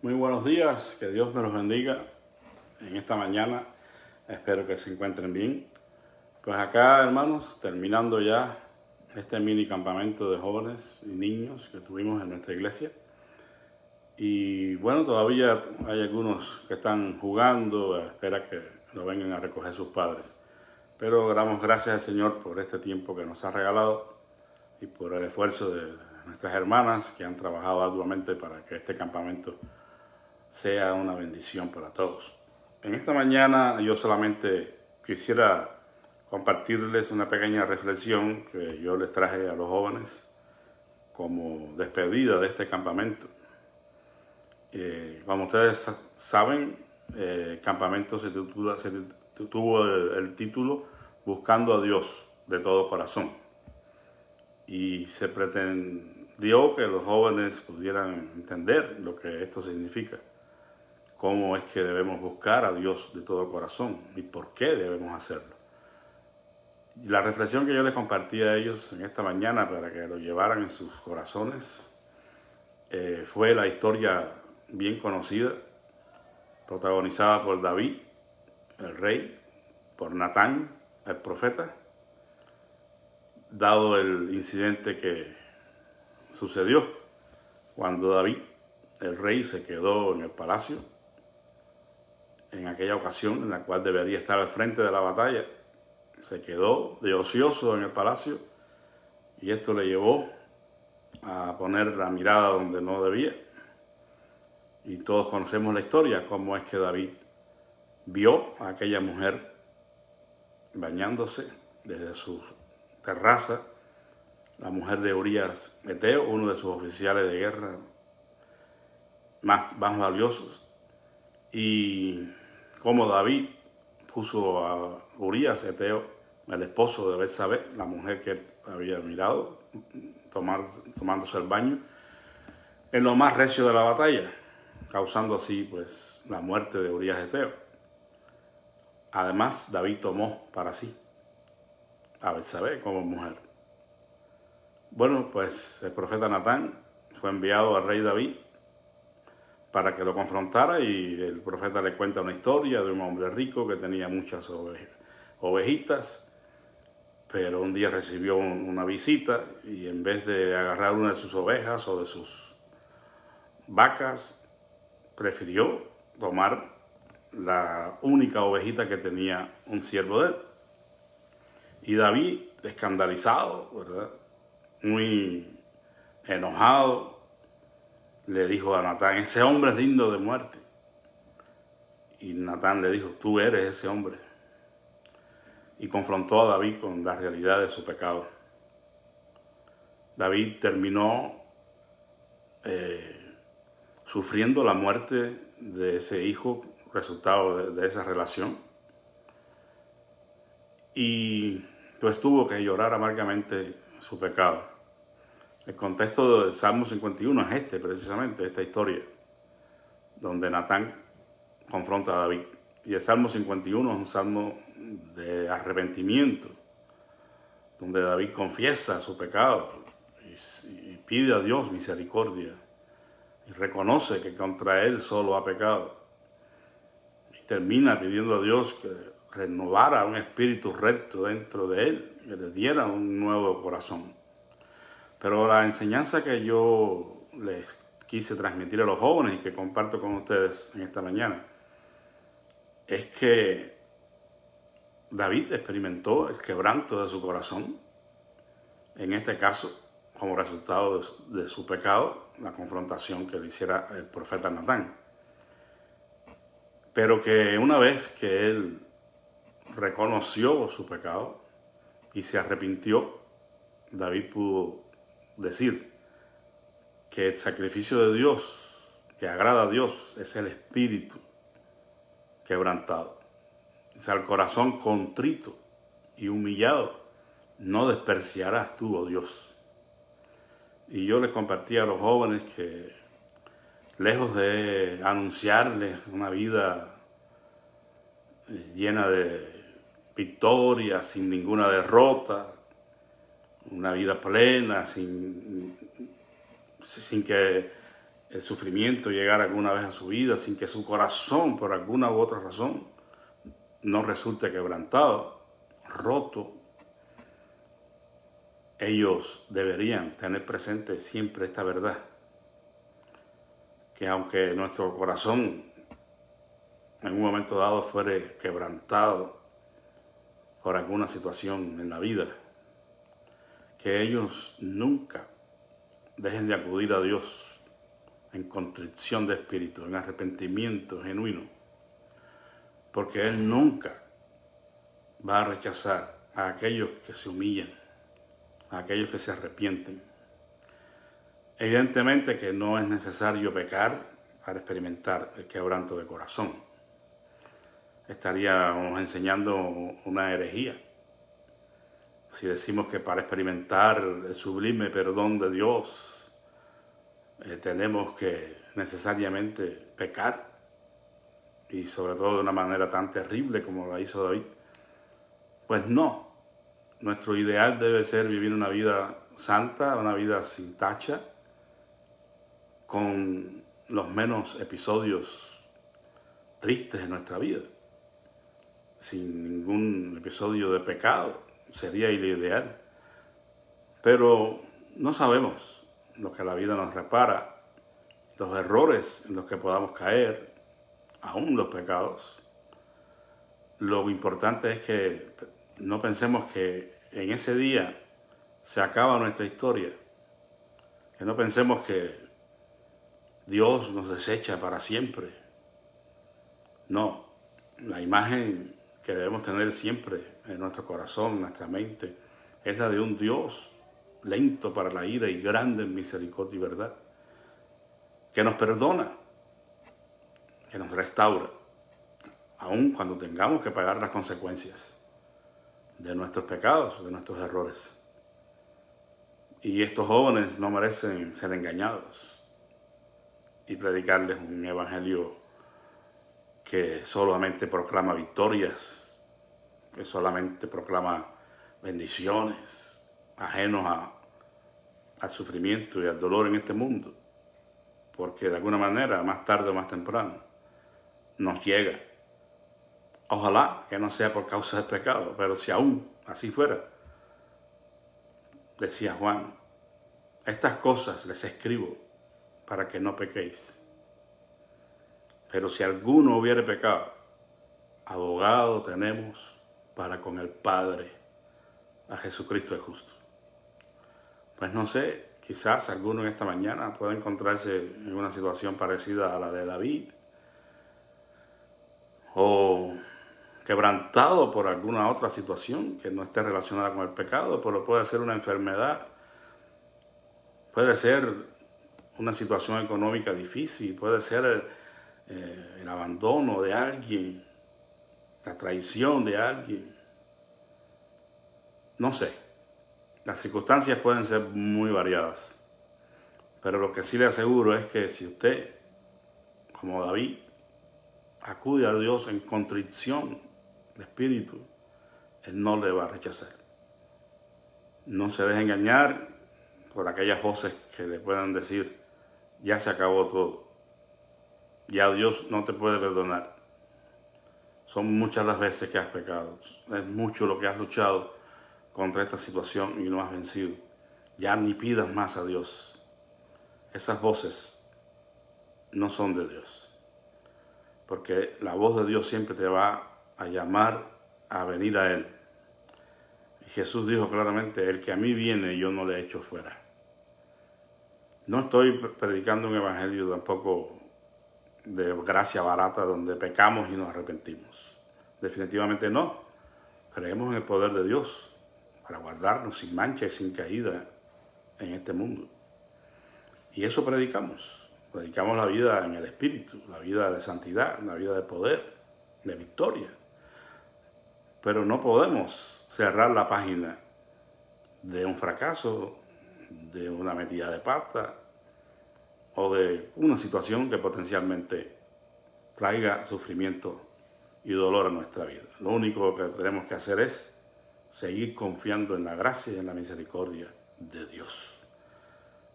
Muy buenos días, que Dios me los bendiga en esta mañana. Espero que se encuentren bien. Pues acá, hermanos, terminando ya este mini campamento de jóvenes y niños que tuvimos en nuestra iglesia. Y bueno, todavía hay algunos que están jugando, espera que lo vengan a recoger sus padres. Pero damos gracias al Señor por este tiempo que nos ha regalado y por el esfuerzo de nuestras hermanas que han trabajado arduamente para que este campamento sea una bendición para todos. En esta mañana yo solamente quisiera compartirles una pequeña reflexión que yo les traje a los jóvenes como despedida de este campamento. Como ustedes saben, el campamento se tuvo el título Buscando a Dios de todo corazón. Y se pretendió que los jóvenes pudieran entender lo que esto significa. Cómo es que debemos buscar a Dios de todo corazón y por qué debemos hacerlo. Y la reflexión que yo les compartí a ellos en esta mañana para que lo llevaran en sus corazones fue la historia bien conocida, protagonizada por David, el rey, por Natán, el profeta, dado el incidente que sucedió cuando David, el rey, se quedó en el palacio en aquella ocasión en la cual debería estar al frente de la batalla. Se quedó de ocioso en el palacio y esto le llevó a poner la mirada donde no debía. Y todos conocemos la historia, cómo es que David vio a aquella mujer bañándose desde su terraza, la mujer de Urías Eteo, uno de sus oficiales de guerra más valiosos, y cómo David puso a Urías Eteo, el esposo de Betsabé, la mujer que él había mirado, tomándose el baño, en lo más recio de la batalla, causando así pues la muerte de Urías Eteo. Además, David tomó para sí a Betsabé como mujer. Bueno, pues el profeta Natán fue enviado al rey David para que lo confrontara, y el profeta le cuenta una historia de un hombre rico que tenía muchas ovejitas, pero un día recibió una visita y en vez de agarrar una de sus ovejas o de sus vacas, prefirió tomar la única ovejita que tenía un siervo de él. Y David, escandalizado, ¿verdad?, muy enojado, le dijo a Natán: ese hombre es digno de muerte. Y Natán le dijo: tú eres ese hombre. Y confrontó a David con la realidad de su pecado. David terminó sufriendo la muerte de ese hijo, resultado de esa relación. Y pues tuvo que llorar amargamente su pecado. El contexto del Salmo 51 es precisamente esta historia, donde Natán confronta a David. Y el Salmo 51 es un salmo de arrepentimiento, donde David confiesa su pecado y pide a Dios misericordia y reconoce que contra él solo ha pecado. Y termina pidiendo a Dios que renovara un espíritu recto dentro de él, que le diera un nuevo corazón. Pero la enseñanza que yo les quise transmitir a los jóvenes y que comparto con ustedes en esta mañana es que David experimentó el quebranto de su corazón, en este caso como resultado de su pecado, la confrontación que le hiciera el profeta Natán. Pero que una vez que él reconoció su pecado y se arrepintió, David pudo decir que el sacrificio de Dios, que agrada a Dios, es el espíritu quebrantado. O sea, el corazón contrito y humillado no despreciarás tú, oh Dios. Y yo les compartí a los jóvenes que, lejos de anunciarles una vida llena de victoria, sin ninguna derrota, una vida plena, sin que el sufrimiento llegara alguna vez a su vida sin que su corazón, por alguna u otra razón, no resulte quebrantado, roto, ellos deberían tener presente siempre esta verdad, que aunque nuestro corazón en un momento dado fuere quebrantado por alguna situación en la vida, que ellos nunca dejen de acudir a Dios en contrición de espíritu, en arrepentimiento genuino, porque Él nunca va a rechazar a aquellos que se humillan, a aquellos que se arrepienten. Evidentemente que no es necesario pecar para experimentar el quebranto de corazón. Estaríamos enseñando una herejía si decimos que para experimentar el sublime perdón de Dios tenemos que necesariamente pecar, y sobre todo de una manera tan terrible como la hizo David. Pues no, nuestro ideal debe ser vivir una vida santa, una vida sin tacha, con los menos episodios tristes en nuestra vida, sin ningún episodio de pecado, sería el ideal. Pero no sabemos lo que la vida nos repara, los errores en los que podamos caer, aún los pecados. Lo importante es que no pensemos que en ese día se acaba nuestra historia, que no pensemos que Dios nos desecha para siempre. No, la imagen que debemos tener siempre en nuestro corazón, en nuestra mente, es la de un Dios lento para la ira y grande en misericordia y verdad, que nos perdona, que nos restaura, aun cuando tengamos que pagar las consecuencias de nuestros pecados, de nuestros errores. Y estos jóvenes no merecen ser engañados y predicarles un evangelio que solamente proclama victorias, que solamente proclama bendiciones, ajenos al sufrimiento y al dolor en este mundo, porque de alguna manera, más tarde o más temprano, nos llega. Ojalá que no sea por causa del pecado, pero si aún así fuera, decía Juan, estas cosas les escribo para que no pequéis. Pero si alguno hubiere pecado, abogado tenemos para con el Padre, a Jesucristo el justo. Pues no sé, quizás alguno en esta mañana pueda encontrarse en una situación parecida a la de David, o quebrantado por alguna otra situación que no esté relacionada con el pecado, pero puede ser una enfermedad, puede ser una situación económica difícil, puede ser el abandono de alguien, la traición de alguien. No sé, las circunstancias pueden ser muy variadas, pero lo que sí le aseguro es que si usted, como David, acude a Dios en contrición de espíritu, Él no le va a rechazar. No se deje engañar por aquellas voces que le puedan decir, ya se acabó todo, ya Dios no te puede perdonar. Son muchas las veces que has pecado, es mucho lo que has luchado contra esta situación y no has vencido. Ya ni pidas más a Dios. Esas voces no son de Dios, porque la voz de Dios siempre te va a llamar a venir a Él. Y Jesús dijo claramente, el que a mí viene yo no le echo fuera. No estoy predicando un evangelio tampoco de gracia barata donde pecamos y nos arrepentimos. Definitivamente no. Creemos en el poder de Dios para guardarnos sin mancha y sin caída en este mundo. Y eso predicamos. Predicamos la vida en el Espíritu, la vida de santidad, la vida de poder, de victoria. Pero no podemos cerrar la página de un fracaso, de una metida de pata o de una situación que potencialmente traiga sufrimiento y dolor a nuestra vida. Lo único que tenemos que hacer es seguir confiando en la gracia y en la misericordia de Dios.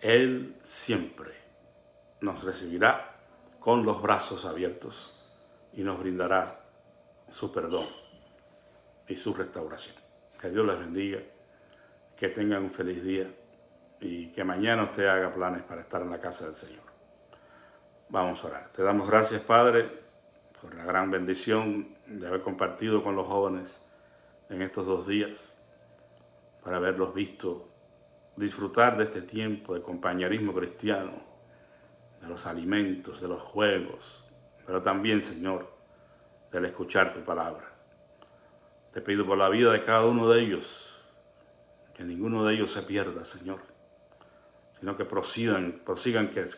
Él siempre nos recibirá con los brazos abiertos y nos brindará su perdón y su restauración. Que Dios les bendiga, que tengan un feliz día y que mañana usted haga planes para estar en la casa del Señor. Vamos a orar. Te damos gracias, Padre, por la gran bendición de haber compartido con los jóvenes en estos 2 días, para haberlos visto disfrutar de este tiempo de compañerismo cristiano, de los alimentos, de los juegos, pero también, Señor, del escuchar tu palabra. Te pido por la vida de cada uno de ellos, que ninguno de ellos se pierda, Señor, sino que prosigan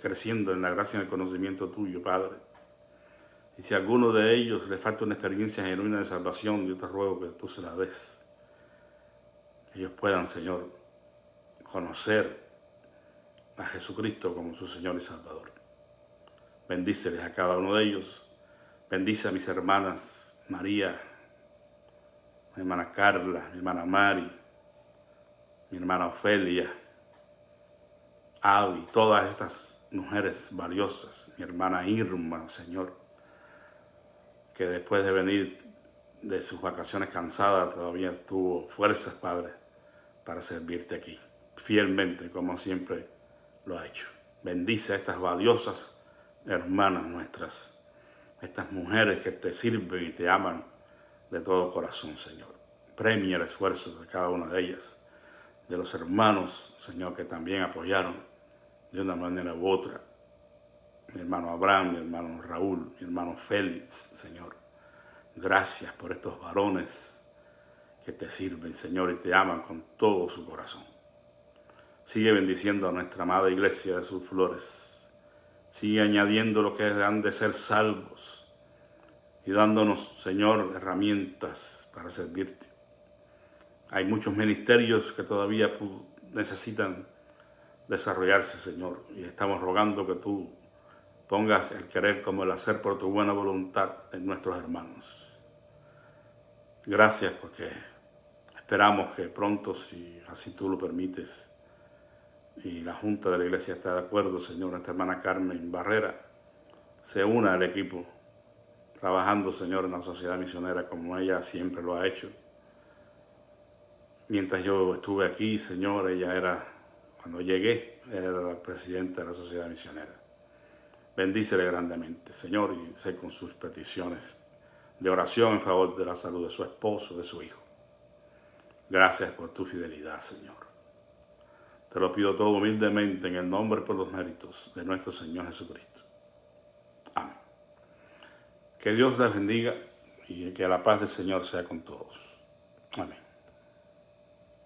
creciendo en la gracia y en el conocimiento tuyo, Padre. Y si a alguno de ellos le falta una experiencia genuina de salvación, yo te ruego que tú se la des. Que ellos puedan, Señor, conocer a Jesucristo como su Señor y Salvador. Bendíceles a cada uno de ellos. Bendice a mis hermanas María, mi hermana Carla, mi hermana Mari, mi hermana Ofelia, Avi, todas estas mujeres valiosas, mi hermana Irma, Señor, que después de venir de sus vacaciones cansada todavía tuvo fuerzas, Padre, para servirte aquí, fielmente, como siempre lo ha hecho. Bendice a estas valiosas hermanas nuestras, estas mujeres que te sirven y te aman de todo corazón, Señor. Premia el esfuerzo de cada una de ellas, de los hermanos, Señor, que también apoyaron de una manera u otra. Mi hermano Abraham, mi hermano Raúl, mi hermano Félix, Señor. Gracias por estos varones que te sirven, Señor, y te aman con todo su corazón. Sigue bendiciendo a nuestra amada iglesia de sus flores. Sigue añadiendo lo que han de ser salvos y dándonos, Señor, herramientas para servirte. Hay muchos ministerios que todavía necesitan desarrollarse, Señor, y estamos rogando que tú pongas el querer como el hacer por tu buena voluntad en nuestros hermanos. Gracias, porque esperamos que pronto, si así tú lo permites, y la Junta de la Iglesia está de acuerdo, Señor, nuestra hermana Carmen Barrera se una al equipo, trabajando, Señor, en la sociedad misionera como ella siempre lo ha hecho. Mientras yo estuve aquí, Señor, cuando llegué, era la presidenta de la sociedad misionera. Bendícele grandemente, Señor, y sé con sus peticiones de oración en favor de la salud de su esposo, de su hijo. Gracias por tu fidelidad, Señor. Te lo pido todo humildemente en el nombre y por los méritos de nuestro Señor Jesucristo. Amén. Que Dios les bendiga y que la paz del Señor sea con todos. Amén.